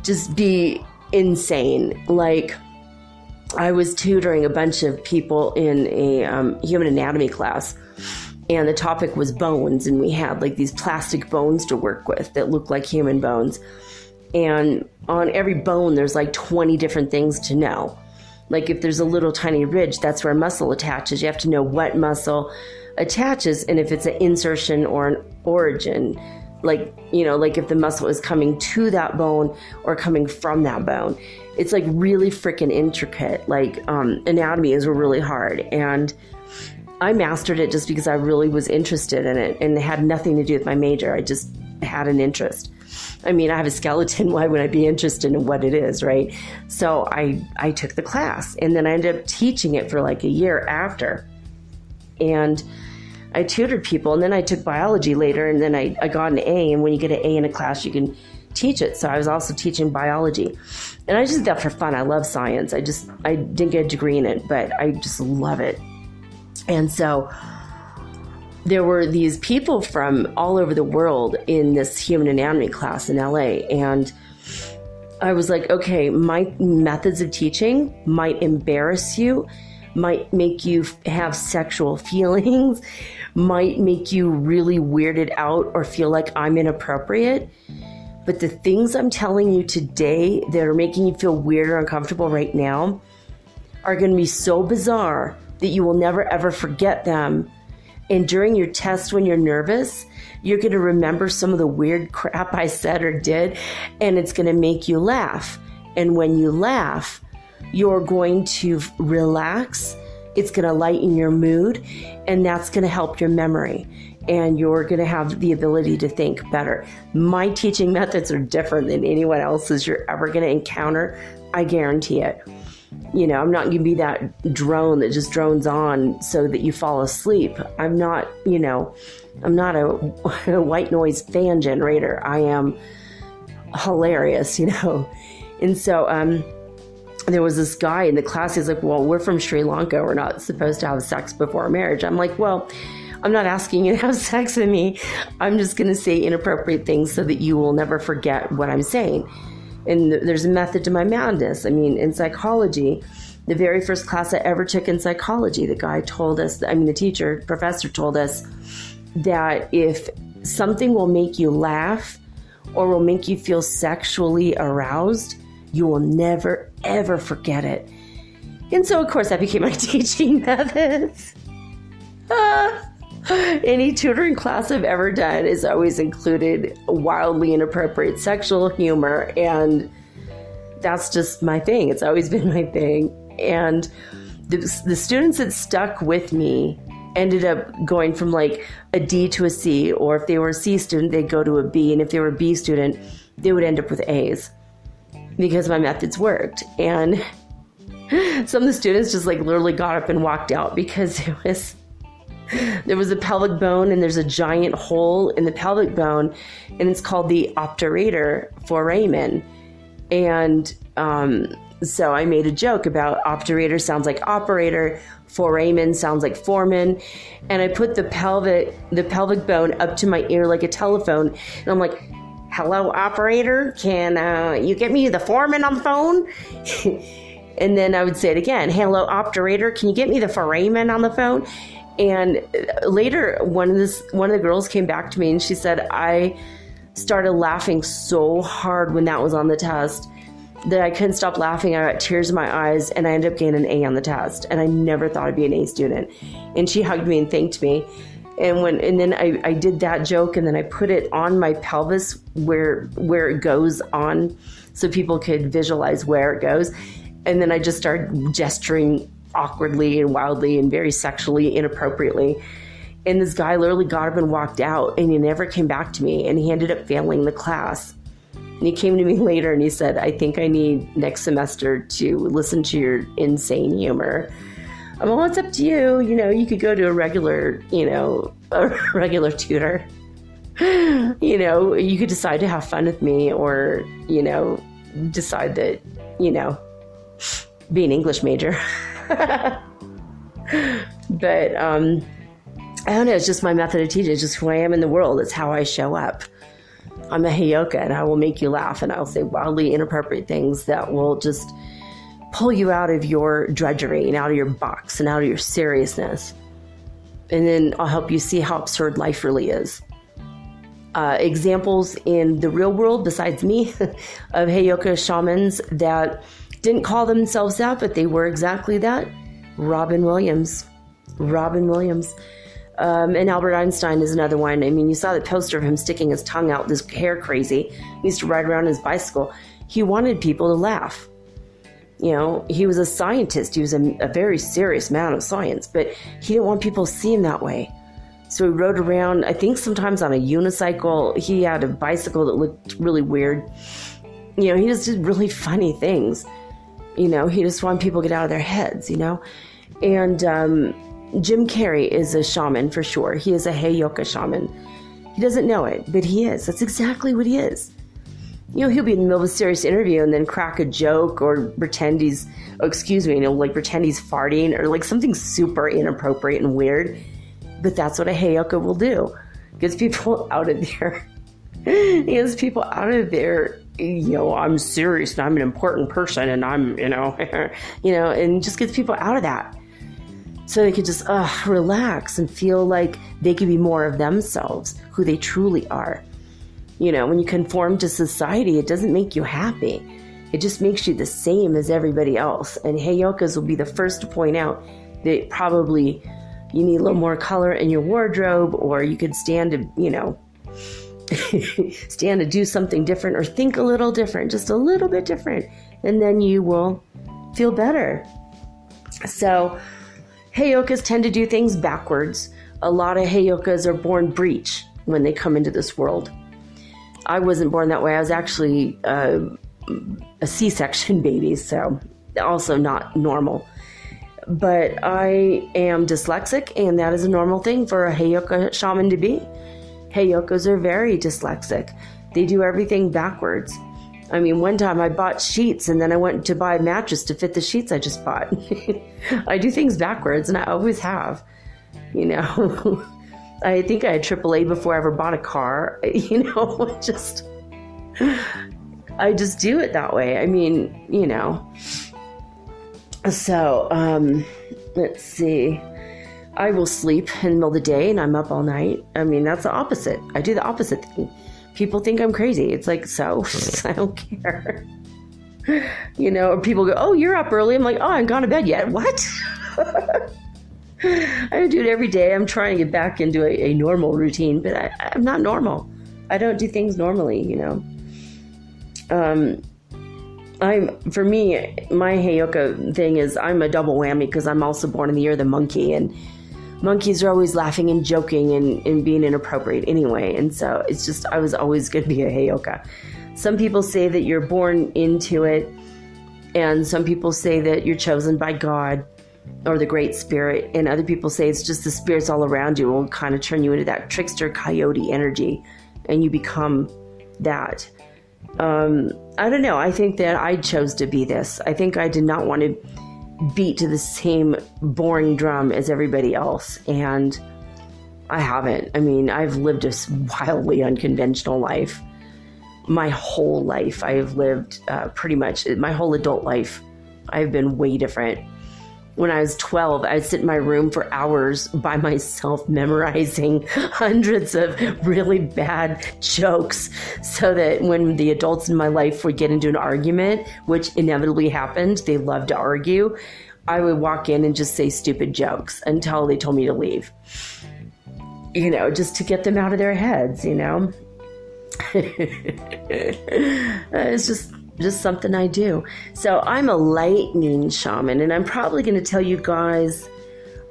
just be insane. Like I was tutoring a bunch of people in a human anatomy class, and the topic was bones, and we had like these plastic bones to work with that look like human bones. And on every bone, there's like 20 different things to know. Like if there's a little tiny ridge, that's where muscle attaches. You have to know what muscle attaches, and if it's an insertion or an origin. Like, like if the muscle is coming to that bone or coming from that bone. It's like really freaking intricate. Like anatomy is really hard. And I mastered it just because I really was interested in it, and it had nothing to do with my major. I just had an interest. I mean, I have a skeleton. Why would I be interested in what it is, right? So I took the class, and then I ended up teaching it for like a year after. And I tutored people, and then I took biology later, and then I got an A. And when you get an A in a class, you can teach it. So I was also teaching biology. And I just did that for fun. I love science. I didn't get a degree in it, but I just love it. And so there were these people from all over the world in this human anatomy class in LA. And I was like, okay, my methods of teaching might embarrass you, might make you have sexual feelings, might make you really weirded out or feel like I'm inappropriate. But the things I'm telling you today that are making you feel weird or uncomfortable right now are going to be so bizarre that you will never ever forget them. And during your test, when you're nervous, you're going to remember some of the weird crap I said or did, and it's going to make you laugh. And when you laugh, you're going to relax. It's going to lighten your mood, and that's going to help your memory. And you're going to have the ability to think better. My teaching methods are different than anyone else's you're ever going to encounter. I guarantee it. I'm not going to be that drone that just drones on so that you fall asleep. I'm not a white noise fan generator. I am hilarious, And so there was this guy in the class. He's like, well, we're from Sri Lanka. We're not supposed to have sex before marriage. I'm like, well, I'm not asking you to have sex with me. I'm just going to say inappropriate things so that you will never forget what I'm saying. And there's a method to my madness. I mean, in psychology, the very first class I ever took in psychology, the guy told us, the professor told us that if something will make you laugh or will make you feel sexually aroused, You will never, ever forget it. And so, of course, that became my teaching methods. Any tutoring class I've ever done has always included wildly inappropriate sexual humor, and that's just my thing. It's always been my thing. And the students that stuck with me ended up going from like a D to a C, or if they were a C student, they'd go to a B, and if they were a B student, they would end up with A's because my methods worked. And some of the students just like literally got up and walked out because there was a pelvic bone, and there's a giant hole in the pelvic bone, and it's called the obturator foramen. And so I made a joke about obturator sounds like operator, foramen sounds like foreman, and I put the pelvic bone up to my ear like a telephone, and I'm like, "Hello, operator, can you get me the foreman on the phone?" And then I would say it again, "Hello, operator, can you get me the foramen on the phone?" And later, one of the girls came back to me and she said, I started laughing so hard when that was on the test that I couldn't stop laughing. I got tears in my eyes, and I ended up getting an A on the test. And I never thought I'd be an A student. And she hugged me and thanked me. And then I did that joke, and then I put it on my pelvis where it goes on, so people could visualize where it goes. And then I just started gesturing awkwardly and wildly and very sexually inappropriately. And this guy literally got up and walked out, and he never came back to me, and he ended up failing the class. And he came to me later and he said, "I think I need next semester to listen to your insane humor." I'm like, "Well, it's up to you. You know, you could go to a regular tutor. You know, you could decide to have fun with me, or, you know, decide that, you know, be an English major." But I don't know, it's just my method of teaching. It's just who I am in the world. It's how I show up. I'm a Heyoka, and I will make you laugh, and I'll say wildly inappropriate things that will just pull you out of your drudgery and out of your box and out of your seriousness. And then I'll help you see how absurd life really is. Examples in the real world besides me of Heyoka shamans that didn't call themselves that, but they were exactly that. Robin Williams. And Albert Einstein is another one. I mean, you saw the poster of him sticking his tongue out, this hair crazy. He used to ride around his bicycle. He wanted people to laugh. You know, he was a scientist. He was a very serious man of science, but he didn't want people to see him that way. So he rode around, I think sometimes on a unicycle. He had a bicycle that looked really weird. You know, he just did really funny things. You know, he just wanted people to get out of their heads, you know. And Jim Carrey is a shaman for sure. He is a Heyoka shaman. He doesn't know it, but he is. That's exactly what he is. You know, he'll be in the middle of a serious interview and then crack a joke or pretend he's, pretend he's farting or like something super inappropriate and weird. But that's what a Heyoka will do. Gets people out of there. He gets people out of there. You know, I'm serious and I'm an important person and I'm, and just gets people out of that. So they could just relax and feel like they could be more of themselves, who they truly are. You know, when you conform to society, it doesn't make you happy. It just makes you the same as everybody else. And Heyokas will be the first to point out that probably you need a little more color in your wardrobe, or you could stand to, stand to do something different or think a little different, just a little bit different. And then you will feel better. So Heyokas tend to do things backwards. A lot of Heyokas are born breech when they come into this world. I wasn't born that way. I was actually a C-section baby, so also not normal. But I am dyslexic, and that is a normal thing for a Heyoka shaman to be. Heyokas are very dyslexic. They do everything backwards. I mean, one time I bought sheets and then I went to buy a mattress to fit the sheets I just bought. I do things backwards, and I always have. You know, I think I had AAA before I ever bought a car. You know, I just do it that way. I mean, you know. So, let's see. I will sleep in the middle of the day and I'm up all night. I mean, that's the opposite. I do the opposite thing. People think I'm crazy. It's like, so I don't care. Or people go, oh, you're up early. I'm like, oh, I haven't gone to bed yet. What? I do it every day. I'm trying to get back into a normal routine, but I'm not normal. I don't do things normally, For me, my Heyoka thing is I'm a double whammy because I'm also born in the year of the monkey, and monkeys are always laughing and joking and being inappropriate anyway. And so it's just, I was always going to be a Heyoka. Some people say that you're born into it, and some people say that you're chosen by God or the Great Spirit, and other people say it's just the spirits all around you will kind of turn you into that trickster coyote energy, and you become that. I don't know. I think that I chose to be this. I think I did not want to beat to the same boring drum as everybody else, and I haven't. I mean, I've lived a wildly unconventional life. My whole life, I have lived pretty much my whole adult life. I've been way different. When I was 12, I'd sit in my room for hours by myself memorizing hundreds of really bad jokes so that when the adults in my life would get into an argument, which inevitably happened, they love to argue, I would walk in and just say stupid jokes until they told me to leave. Just to get them out of their heads, It's just something I do. So I'm a lightning shaman, and I'm probably going to tell you guys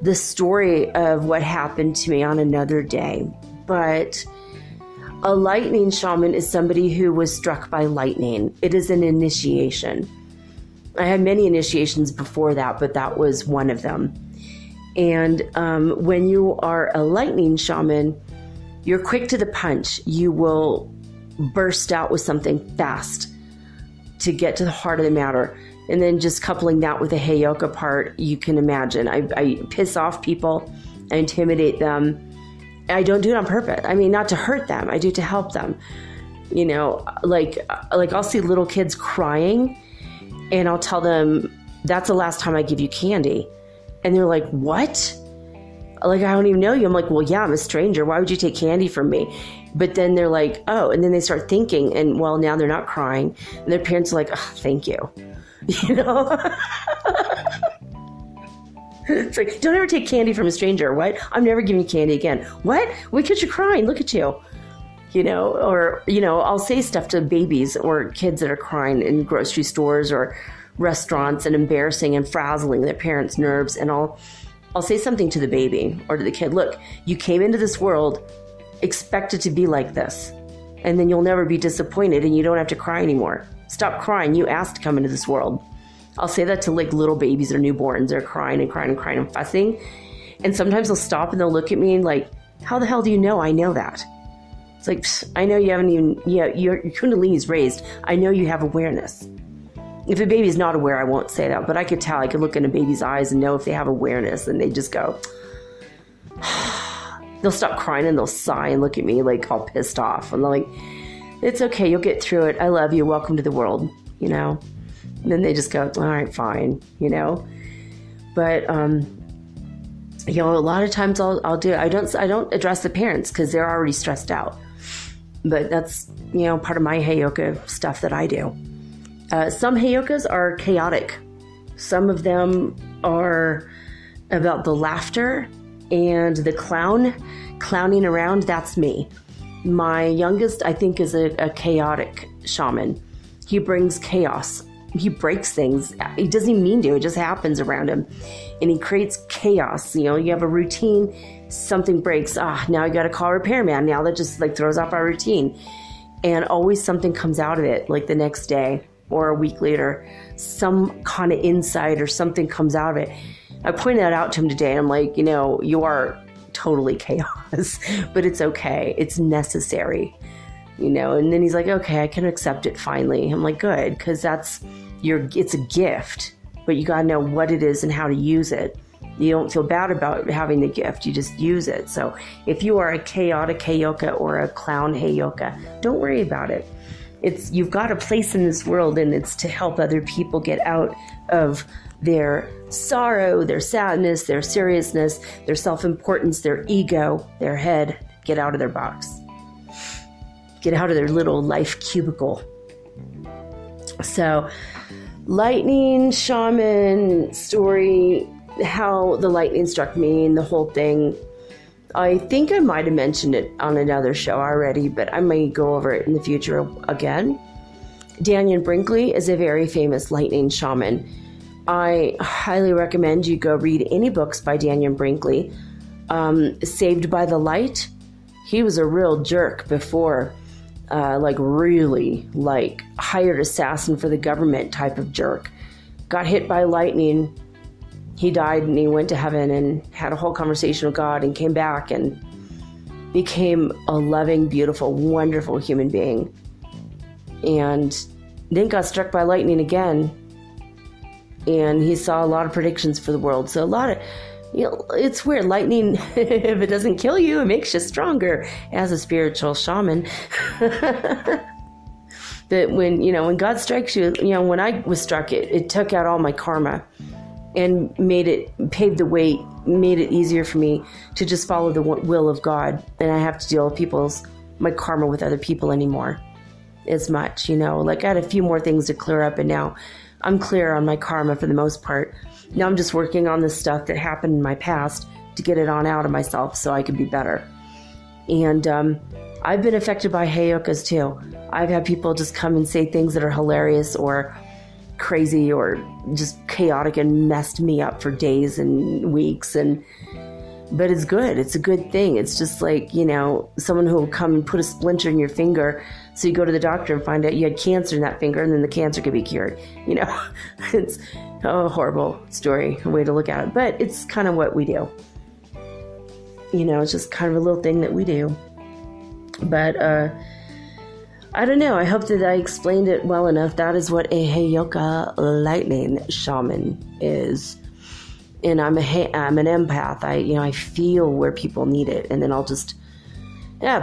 the story of what happened to me on another day. But a lightning shaman is somebody who was struck by lightning. It is an initiation. I had many initiations before that, but that was one of them. And when you are a lightning shaman, you're quick to the punch. You will burst out with something fast to get to the heart of the matter. And then just coupling that with the Heyoka part, you can imagine. I piss off people, I intimidate them. I don't do it on purpose. I mean, not to hurt them. I do it to help them. Like I'll see little kids crying, and I'll tell them, that's the last time I give you candy. And they're like, what? Like, I don't even know you. I'm like, well, yeah, I'm a stranger. Why would you take candy from me? But then they're like, oh, and then they start thinking, and well, now they're not crying. And their parents are like, oh, thank you. It's like, don't ever take candy from a stranger. What? I'm never giving you candy again. What? Because you're crying. Look at you. Or I'll say stuff to babies or kids that are crying in grocery stores or restaurants and embarrassing and frazzling their parents' nerves. And I'll say something to the baby or to the kid. Look, you came into this world expected to be like this, and then you'll never be disappointed, and you don't have to cry anymore. Stop crying. You asked to come into this world. I'll say that to like little babies or newborns. They're crying and crying and crying and fussing. And sometimes they'll stop and they'll look at me and like, how the hell do you know I know that? It's like, I know you haven't even, your kundalini's raised. I know you have awareness. If a baby's not aware, I won't say that, but I could tell. I could look in a baby's eyes and know if they have awareness, and they just go, they'll stop crying and they'll sigh and look at me like all pissed off. And they're like, it's okay, you'll get through it. I love you. Welcome to the world, And then they just go, all right, fine, But, a lot of times I'll do it. I don't address the parents because they're already stressed out. But that's, part of my Heyoka stuff that I do. Some Heyokas are chaotic. Some of them are about the laughter and the clowning around. That's me. My youngest, I think, is a chaotic shaman. He brings chaos. He breaks things. He doesn't even mean to. It just happens around him. And he creates chaos. You have a routine. Something breaks. Now I got to call a repairman. Now that just like throws off our routine. And always something comes out of it, like the next day or a week later. Some kind of insight or something comes out of it. I pointed that out to him today. And I'm like, you are totally chaos, but it's okay. It's necessary. And then he's like, okay, I can accept it finally. I'm like, good, because it's a gift, but you got to know what it is and how to use it. You don't feel bad about having the gift. You just use it. So if you are a chaotic Heyoka or a clown Heyoka, don't worry about it. You've got a place in this world, and it's to help other people get out of their sorrow, their sadness, their seriousness, their self-importance, their ego, their head, get out of their box. Get out of their little life cubicle. So, lightning shaman story, how the lightning struck me and the whole thing. I think I might have mentioned it on another show already, but I may go over it in the future again. Dannion Brinkley is a very famous lightning shaman. I highly recommend you go read any books by Dannion Brinkley. Saved by the Light. He was a real jerk before, really hired assassin for the government type of jerk. Got hit by lightning. He died and he went to heaven and had a whole conversation with God and came back and became a loving, beautiful, wonderful human being. And then got struck by lightning again. And he saw a lot of predictions for the world. So it's weird. Lightning, if it doesn't kill you, it makes you stronger as a spiritual shaman. But when God strikes you, when I was struck, it took out all my karma and paved the way, made it easier for me to just follow the will of God. And I have to deal with my karma with other people anymore as much, I had a few more things to clear up, and now I'm clear on my karma for the most part. Now I'm just working on the stuff that happened in my past to get it on out of myself so I could be better. And I've been affected by Heyokas too. I've had people just come and say things that are hilarious or crazy or just chaotic and messed me up for days and weeks. But it's good. It's a good thing. It's just like, someone who will come and put a splinter in your finger. So you go to the doctor and find out you had cancer in that finger, and then the cancer could be cured. It's a horrible story, a way to look at it. But it's kind of what we do. It's just kind of a little thing that we do. But I don't know. I hope that I explained it well enough. That is what a Heyoka Lightning Shaman is. And I'm an empath. I feel where people need it, and then I'll just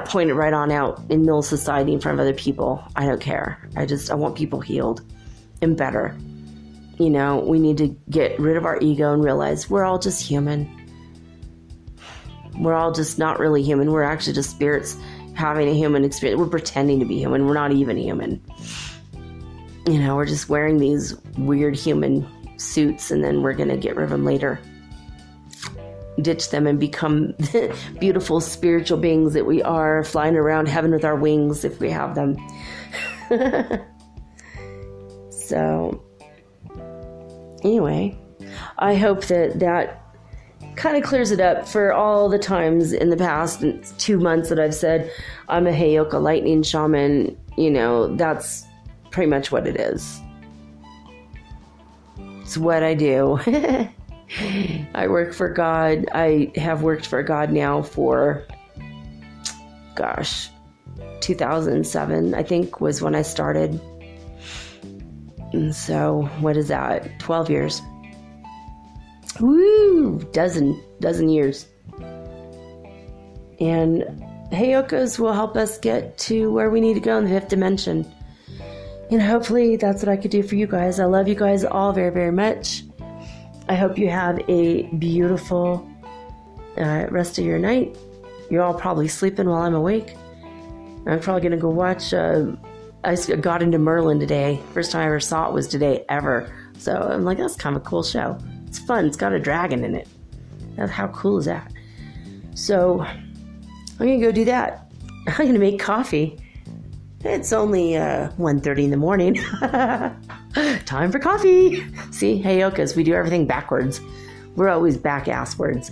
point it right on out in middle society in front of other people. I don't care. I want people healed and better. We need to get rid of our ego and realize we're all just human. We're all just not really human. We're actually just spirits having a human experience. We're pretending to be human. We're not even human. We're just wearing these weird human suits, and then we're going to get rid of them later. Ditch them and become beautiful spiritual beings that we are, flying around heaven with our wings if we have them. So, anyway, I hope that kind of clears it up for all the times in the past 2 months that I've said I'm a Heyoka Lightning Shaman. That's pretty much what it is. It's what I do. I work for God. I have worked for God now for, 2007, I think, was when I started. And so, what is that? 12 years. Woo! Dozen years. And Heyokas will help us get to where we need to go in the fifth dimension. And hopefully that's what I could do for you guys. I love you guys all very, very much. I hope you have a beautiful rest of your night. You're all probably sleeping while I'm awake. I'm probably going to go watch... I got into Merlin today. First time I ever saw it was today, ever. So I'm like, that's kind of a cool show. It's fun. It's got a dragon in it. How cool is that? So I'm going to go do that. I'm going to make coffee. It's only 1:30 in the morning. Time for coffee. See, Heyokas, we do everything backwards. We're always back-asswards.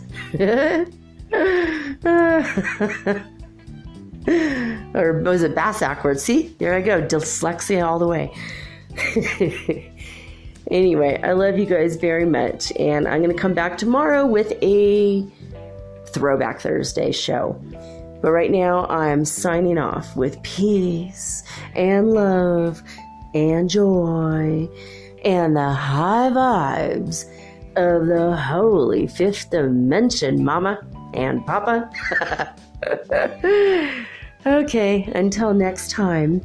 Or was it bass-ackwards? See, there I go. Dyslexia all the way. Anyway, I love you guys very much. And I'm going to come back tomorrow with a Throwback Thursday show. But right now, I'm signing off with peace and love and joy and the high vibes of the holy fifth dimension, Mama and Papa. Okay, until next time.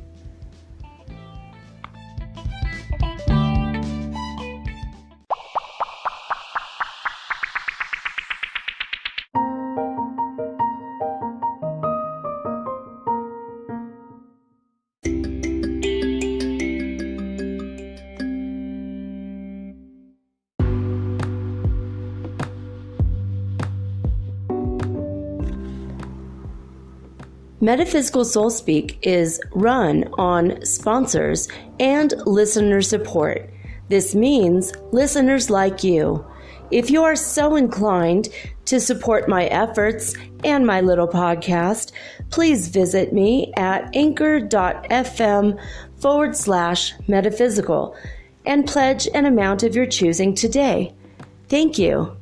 Metaphysical Soul Speak is run on sponsors and listener support. This means listeners like you. If you are so inclined to support my efforts and my little podcast, please visit me at anchor.fm/metaphysical and pledge an amount of your choosing today. Thank you.